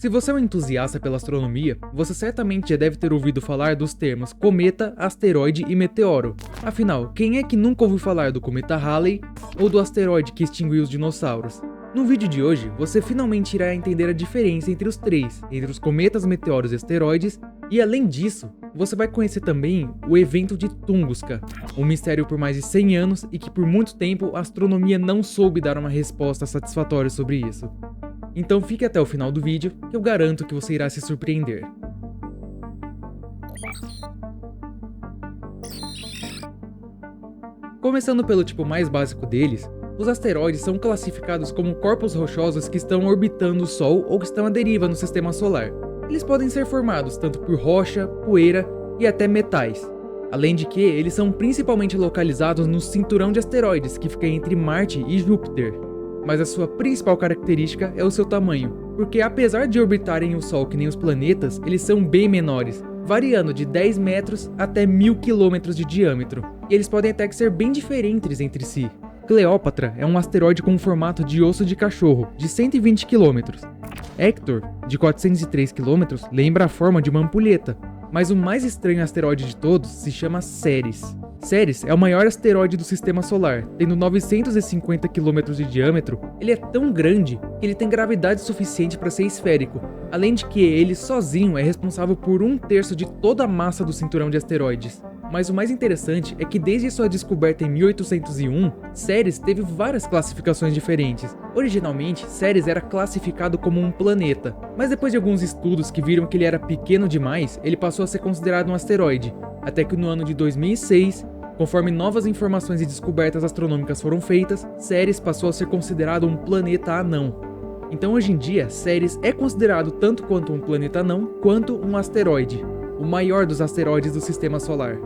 Se você é um entusiasta pela astronomia, você certamente já deve ter ouvido falar dos termos cometa, asteroide e meteoro. Afinal, quem é que nunca ouviu falar do cometa Halley ou do asteroide que extinguiu os dinossauros? No vídeo de hoje, você finalmente irá entender a diferença entre os três, entre os cometas, meteoros e asteroides, e além disso, você vai conhecer também o evento de Tunguska, um mistério por mais de 100 anos e que por muito tempo a astronomia não soube dar uma resposta satisfatória sobre isso. Então fique até o final do vídeo, que eu garanto que você irá se surpreender. Começando pelo tipo mais básico deles, os asteroides são classificados como corpos rochosos que estão orbitando o Sol ou que estão à deriva no sistema solar. Eles podem ser formados tanto por rocha, poeira e até metais. Além de que, eles são principalmente localizados no cinturão de asteroides que fica entre Marte e Júpiter. Mas a sua principal característica é o seu tamanho, porque apesar de orbitarem o Sol que nem os planetas, eles são bem menores, variando de 10 metros até 1000 quilômetros de diâmetro, e eles podem até ser bem diferentes entre si. Cleópatra é um asteroide com um formato de osso de cachorro, de 120 km. Hector, de 403 km, lembra a forma de uma ampulheta, mas o mais estranho asteroide de todos se chama Ceres. Ceres é o maior asteroide do sistema solar, tendo 950 km de diâmetro. Ele é tão grande que ele tem gravidade suficiente para ser esférico, além de que ele sozinho é responsável por 1/3 de toda a massa do cinturão de asteroides. Mas o mais interessante é que desde sua descoberta em 1801, Ceres teve várias classificações diferentes. Originalmente, Ceres era classificado como um planeta, mas depois de alguns estudos que viram que ele era pequeno demais, ele passou a ser considerado um asteroide, até que no ano de 2006, conforme novas informações e descobertas astronômicas foram feitas, Ceres passou a ser considerado um planeta anão. Então hoje em dia, Ceres é considerado tanto quanto um planeta anão, quanto um asteroide, o maior dos asteroides do sistema solar.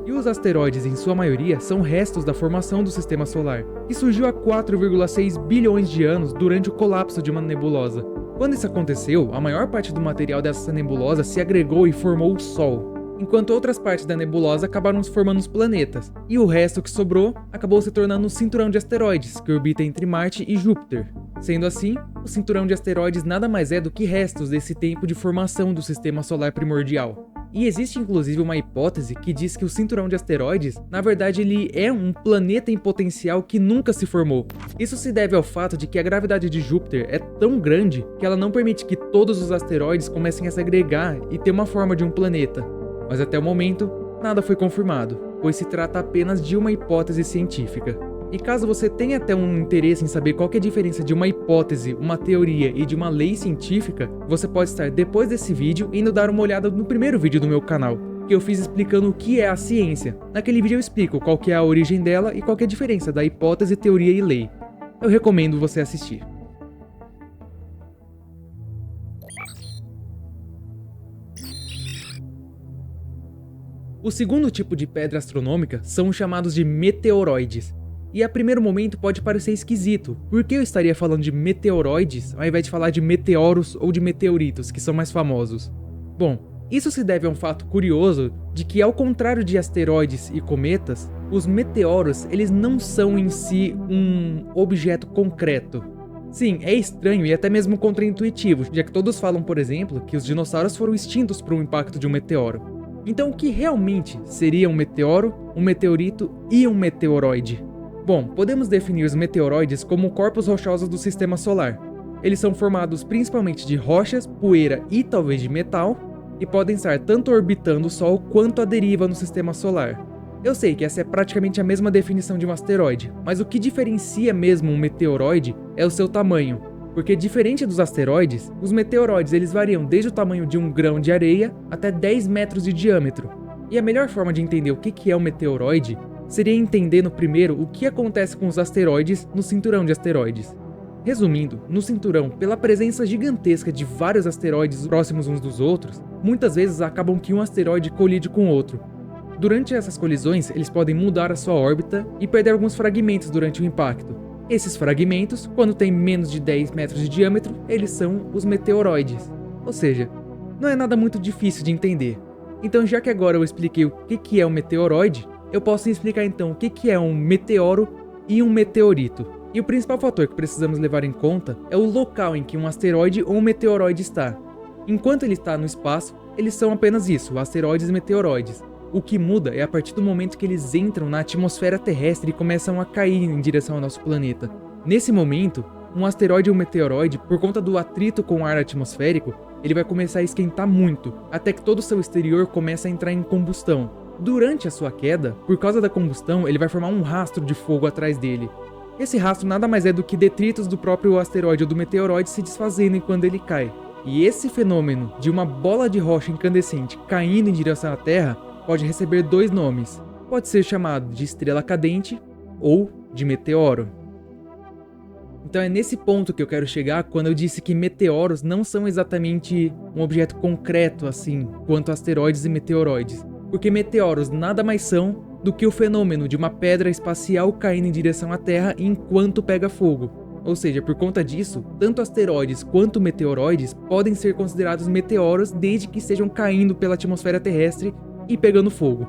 E os asteroides, em sua maioria, são restos da formação do sistema solar, que surgiu há 4,6 bilhões de anos durante o colapso de uma nebulosa. Quando isso aconteceu, a maior parte do material dessa nebulosa se agregou e formou o Sol, enquanto outras partes da nebulosa acabaram se formando os planetas, e o resto que sobrou acabou se tornando um cinturão de asteroides, que orbita entre Marte e Júpiter. Sendo assim, o cinturão de asteroides nada mais é do que restos desse tempo de formação do sistema solar primordial. E existe inclusive uma hipótese que diz que o cinturão de asteroides, na verdade ele é um planeta em potencial que nunca se formou. Isso se deve ao fato de que a gravidade de Júpiter é tão grande que ela não permite que todos os asteroides comecem a se agregar e ter uma forma de um planeta. Mas até o momento, nada foi confirmado, pois se trata apenas de uma hipótese científica. E caso você tenha até um interesse em saber qual que é a diferença de uma hipótese, uma teoria e de uma lei científica, você pode estar depois desse vídeo indo dar uma olhada no primeiro vídeo do meu canal, que eu fiz explicando o que é a ciência. Naquele vídeo eu explico qual que é a origem dela e qual que é a diferença da hipótese, teoria e lei. Eu recomendo você assistir. O segundo tipo de pedra astronômica são os chamados de meteoroides. E a primeiro momento pode parecer esquisito, por que eu estaria falando de meteoroides ao invés de falar de meteoros ou de meteoritos, que são mais famosos? Bom, isso se deve a um fato curioso de que, ao contrário de asteroides e cometas, os meteoros eles não são em si um objeto concreto. Sim, é estranho e até mesmo contraintuitivo, já que todos falam, por exemplo, que os dinossauros foram extintos por um impacto de um meteoro. Então o que realmente seria um meteoro, um meteorito e um meteoroide? Bom, podemos definir os meteoroides como corpos rochosos do sistema solar. Eles são formados principalmente de rochas, poeira e talvez de metal, e podem estar tanto orbitando o Sol quanto à deriva no sistema solar. Eu sei que essa é praticamente a mesma definição de um asteroide, mas o que diferencia mesmo um meteoroide é o seu tamanho, porque diferente dos asteroides, os meteoroides eles variam desde o tamanho de um grão de areia até 10 metros de diâmetro. E a melhor forma de entender o que é um meteoroide seria entendendo primeiro o que acontece com os asteroides no cinturão de asteroides. Resumindo, no cinturão, pela presença gigantesca de vários asteroides próximos uns dos outros, muitas vezes acabam que um asteroide colide com outro. Durante essas colisões, eles podem mudar a sua órbita e perder alguns fragmentos durante o impacto. Esses fragmentos, quando têm menos de 10 metros de diâmetro, eles são os meteoroides. Ou seja, não é nada muito difícil de entender. Então, já que agora eu expliquei o que é um meteoroide, eu posso explicar então o que é um meteoro e um meteorito. E o principal fator que precisamos levar em conta é o local em que um asteroide ou um meteoroide está. Enquanto ele está no espaço, eles são apenas isso, asteroides e meteoroides. O que muda é a partir do momento que eles entram na atmosfera terrestre e começam a cair em direção ao nosso planeta. Nesse momento, um asteroide ou um meteoroide, por conta do atrito com o ar atmosférico, ele vai começar a esquentar muito, até que todo o seu exterior começa a entrar em combustão. Durante a sua queda, por causa da combustão, ele vai formar um rastro de fogo atrás dele. Esse rastro nada mais é do que detritos do próprio asteroide ou do meteoroide se desfazendo enquanto ele cai. E esse fenômeno de uma bola de rocha incandescente caindo em direção à Terra pode receber dois nomes. Pode ser chamado de estrela cadente ou de meteoro. Então é nesse ponto que eu quero chegar quando eu disse que meteoros não são exatamente um objeto concreto assim, quanto asteroides e meteoroides. Porque meteoros nada mais são do que o fenômeno de uma pedra espacial caindo em direção à Terra enquanto pega fogo. Ou seja, por conta disso, tanto asteroides quanto meteoroides podem ser considerados meteoros desde que estejam caindo pela atmosfera terrestre e pegando fogo.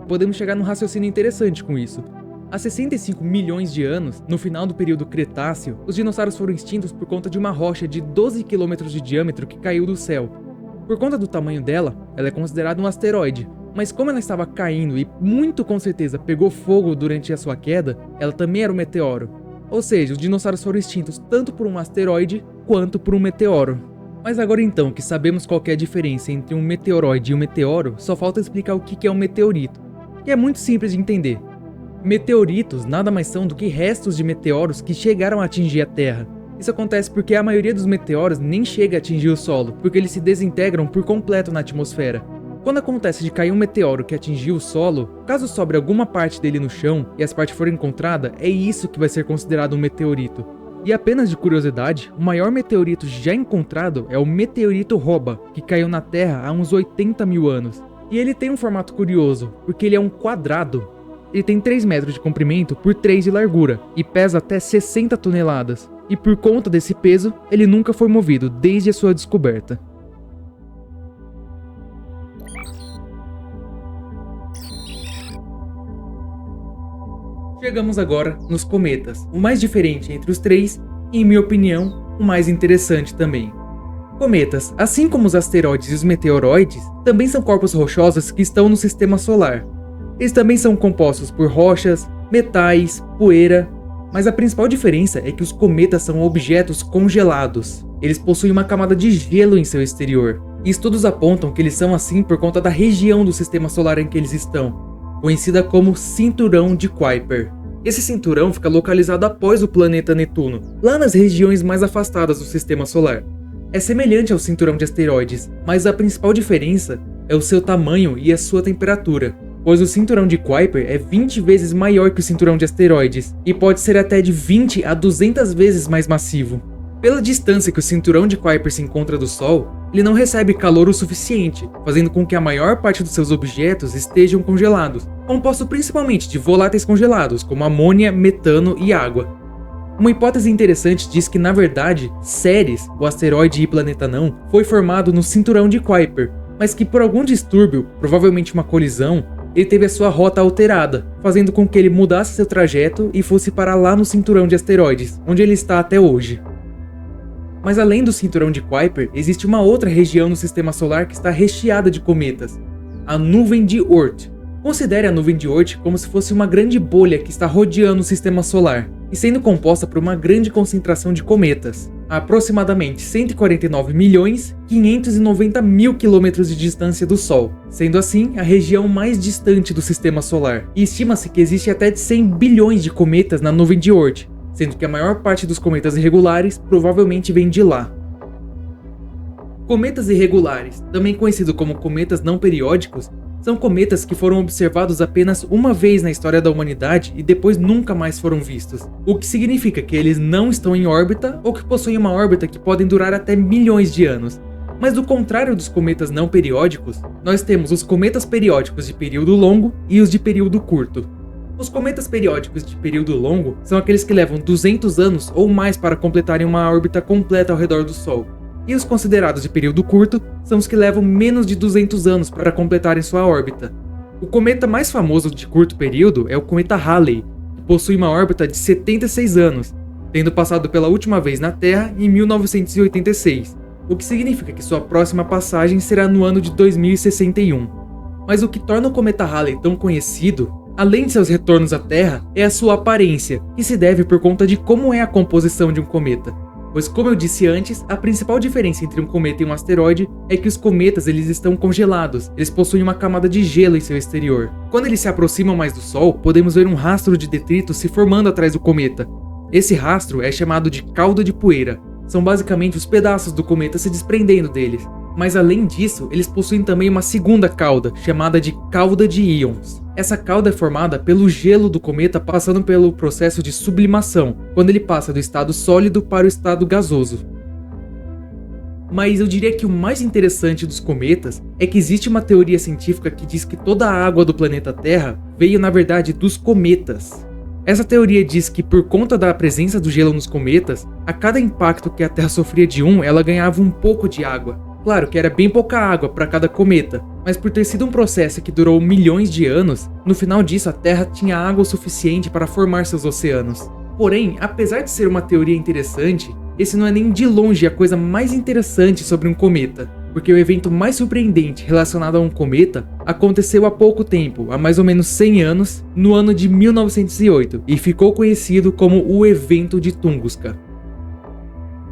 Podemos chegar num raciocínio interessante com isso. Há 65 milhões de anos, no final do período Cretáceo, os dinossauros foram extintos por conta de uma rocha de 12 km de diâmetro que caiu do céu. Por conta do tamanho dela, ela é considerada um asteroide, mas como ela estava caindo e muito com certeza pegou fogo durante a sua queda, ela também era um meteoro. Ou seja, os dinossauros foram extintos tanto por um asteroide quanto por um meteoro. Mas agora então que sabemos qual que é a diferença entre um meteoroide e um meteoro, só falta explicar o que é um meteorito. E é muito simples de entender. Meteoritos nada mais são do que restos de meteoros que chegaram a atingir a Terra. Isso acontece porque a maioria dos meteoros nem chega a atingir o solo, porque eles se desintegram por completo na atmosfera. Quando acontece de cair um meteoro que atingiu o solo, caso sobre alguma parte dele no chão e essa parte for encontrada, é isso que vai ser considerado um meteorito. E apenas de curiosidade, o maior meteorito já encontrado é o meteorito Roba, que caiu na Terra há uns 80 mil anos. E ele tem um formato curioso, porque ele é um quadrado. Ele tem 3 metros de comprimento por 3 de largura e pesa até 60 toneladas. E por conta desse peso, ele nunca foi movido desde a sua descoberta. Chegamos agora nos cometas, o mais diferente entre os três e, em minha opinião, o mais interessante também. Cometas, assim como os asteroides e os meteoroides, também são corpos rochosos que estão no sistema solar. Eles também são compostos por rochas, metais, poeira, mas a principal diferença é que os cometas são objetos congelados. Eles possuem uma camada de gelo em seu exterior, e estudos apontam que eles são assim por conta da região do sistema solar em que eles estão, conhecida como Cinturão de Kuiper. Esse cinturão fica localizado após o planeta Netuno, lá nas regiões mais afastadas do sistema solar. É semelhante ao cinturão de asteroides, mas a principal diferença é o seu tamanho e a sua temperatura, pois o cinturão de Kuiper é 20 vezes maior que o cinturão de asteroides, e pode ser até de 20 a 200 vezes mais massivo. Pela distância que o cinturão de Kuiper se encontra do Sol, ele não recebe calor o suficiente, fazendo com que a maior parte dos seus objetos estejam congelados, composto principalmente de voláteis congelados, como amônia, metano e água. Uma hipótese interessante diz que, na verdade, Ceres, o asteroide e planeta não, foi formado no cinturão de Kuiper, mas que por algum distúrbio, provavelmente uma colisão, ele teve a sua rota alterada, fazendo com que ele mudasse seu trajeto e fosse parar lá no cinturão de asteroides, onde ele está até hoje. Mas além do cinturão de Kuiper, existe uma outra região no sistema solar que está recheada de cometas, a nuvem de Oort. Considere a nuvem de Oort como se fosse uma grande bolha que está rodeando o sistema solar, e sendo composta por uma grande concentração de cometas, a aproximadamente 149.590.000 quilômetros de distância do Sol, sendo assim a região mais distante do sistema solar. E estima-se que existe até de 100 bilhões de cometas na nuvem de Oort, sendo que a maior parte dos cometas irregulares provavelmente vem de lá. Cometas irregulares, também conhecidos como cometas não periódicos, são cometas que foram observados apenas uma vez na história da humanidade e depois nunca mais foram vistos, o que significa que eles não estão em órbita ou que possuem uma órbita que podem durar até milhões de anos. Mas do contrário dos cometas não periódicos, nós temos os cometas periódicos de período longo e os de período curto. Os cometas periódicos de período longo são aqueles que levam 200 anos ou mais para completarem uma órbita completa ao redor do Sol. E os considerados de período curto são os que levam menos de 200 anos para completarem sua órbita. O cometa mais famoso de curto período é o cometa Halley, que possui uma órbita de 76 anos, tendo passado pela última vez na Terra em 1986, o que significa que sua próxima passagem será no ano de 2061. Mas o que torna o cometa Halley tão conhecido, além de seus retornos à Terra, é a sua aparência, que se deve por conta de como é a composição de um cometa. Pois, como eu disse antes, a principal diferença entre um cometa e um asteroide é que os cometas eles estão congelados, eles possuem uma camada de gelo em seu exterior. Quando eles se aproximam mais do Sol, podemos ver um rastro de detritos se formando atrás do cometa. Esse rastro é chamado de cauda de poeira. São basicamente os pedaços do cometa se desprendendo deles. Mas além disso, eles possuem também uma segunda cauda, chamada de cauda de íons. Essa cauda é formada pelo gelo do cometa passando pelo processo de sublimação, quando ele passa do estado sólido para o estado gasoso. Mas eu diria que o mais interessante dos cometas é que existe uma teoria científica que diz que toda a água do planeta Terra veio na verdade dos cometas. Essa teoria diz que por conta da presença do gelo nos cometas, a cada impacto que a Terra sofria de um, ela ganhava um pouco de água. Claro que era bem pouca água para cada cometa, mas por ter sido um processo que durou milhões de anos, no final disso a Terra tinha água o suficiente para formar seus oceanos. Porém, apesar de ser uma teoria interessante, esse não é nem de longe a coisa mais interessante sobre um cometa, porque o evento mais surpreendente relacionado a um cometa aconteceu há pouco tempo, há mais ou menos 100 anos, no ano de 1908, e ficou conhecido como o Evento de Tunguska.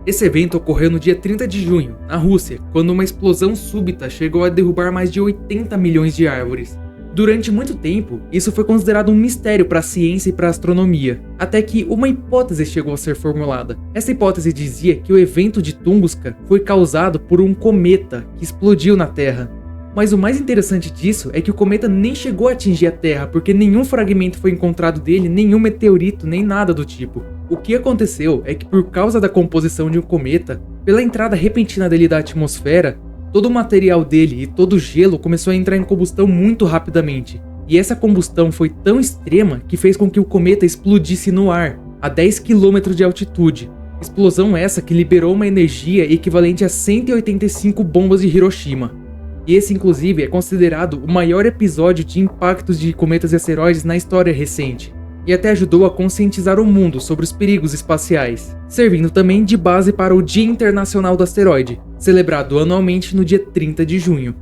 Esse evento ocorreu no dia 30 de junho, na Rússia, quando uma explosão súbita chegou a derrubar mais de 80 milhões de árvores. Durante muito tempo, isso foi considerado um mistério para a ciência e para a astronomia, até que uma hipótese chegou a ser formulada. Essa hipótese dizia que o evento de Tunguska foi causado por um cometa que explodiu na Terra. Mas o mais interessante disso é que o cometa nem chegou a atingir a Terra, porque nenhum fragmento foi encontrado dele, nenhum meteorito, nem nada do tipo. O que aconteceu é que por causa da composição de um cometa, pela entrada repentina dele da atmosfera, todo o material dele e todo o gelo começou a entrar em combustão muito rapidamente. E essa combustão foi tão extrema que fez com que o cometa explodisse no ar, a 10 km de altitude. Explosão essa que liberou uma energia equivalente a 185 bombas de Hiroshima. E esse inclusive é considerado o maior episódio de impactos de cometas e asteroides na história recente. E até ajudou a conscientizar o mundo sobre os perigos espaciais, servindo também de base para o Dia Internacional do Asteroide, celebrado anualmente no dia 30 de junho.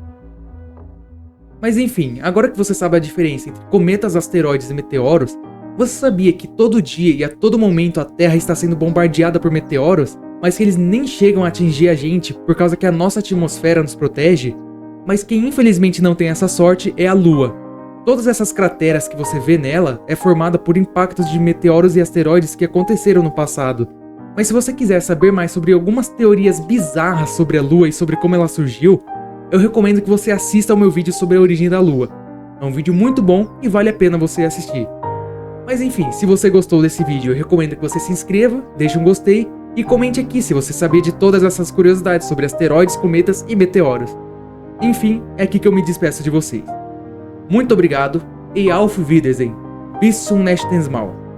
Mas enfim, agora que você sabe a diferença entre cometas, asteroides e meteoros, você sabia que todo dia e a todo momento a Terra está sendo bombardeada por meteoros, mas que eles nem chegam a atingir a gente por causa que a nossa atmosfera nos protege? Mas quem infelizmente não tem essa sorte é a Lua. Todas essas crateras que você vê nela é formada por impactos de meteoros e asteroides que aconteceram no passado. Mas se você quiser saber mais sobre algumas teorias bizarras sobre a Lua e sobre como ela surgiu, eu recomendo que você assista ao meu vídeo sobre a origem da Lua. É um vídeo muito bom e vale a pena você assistir. Mas enfim, se você gostou desse vídeo, eu recomendo que você se inscreva, deixe um gostei e comente aqui se você sabia de todas essas curiosidades sobre asteroides, cometas e meteoros. Enfim, é aqui que eu me despeço de vocês. Muito obrigado e Auf Wiedersehen. Bis zum nächsten Mal.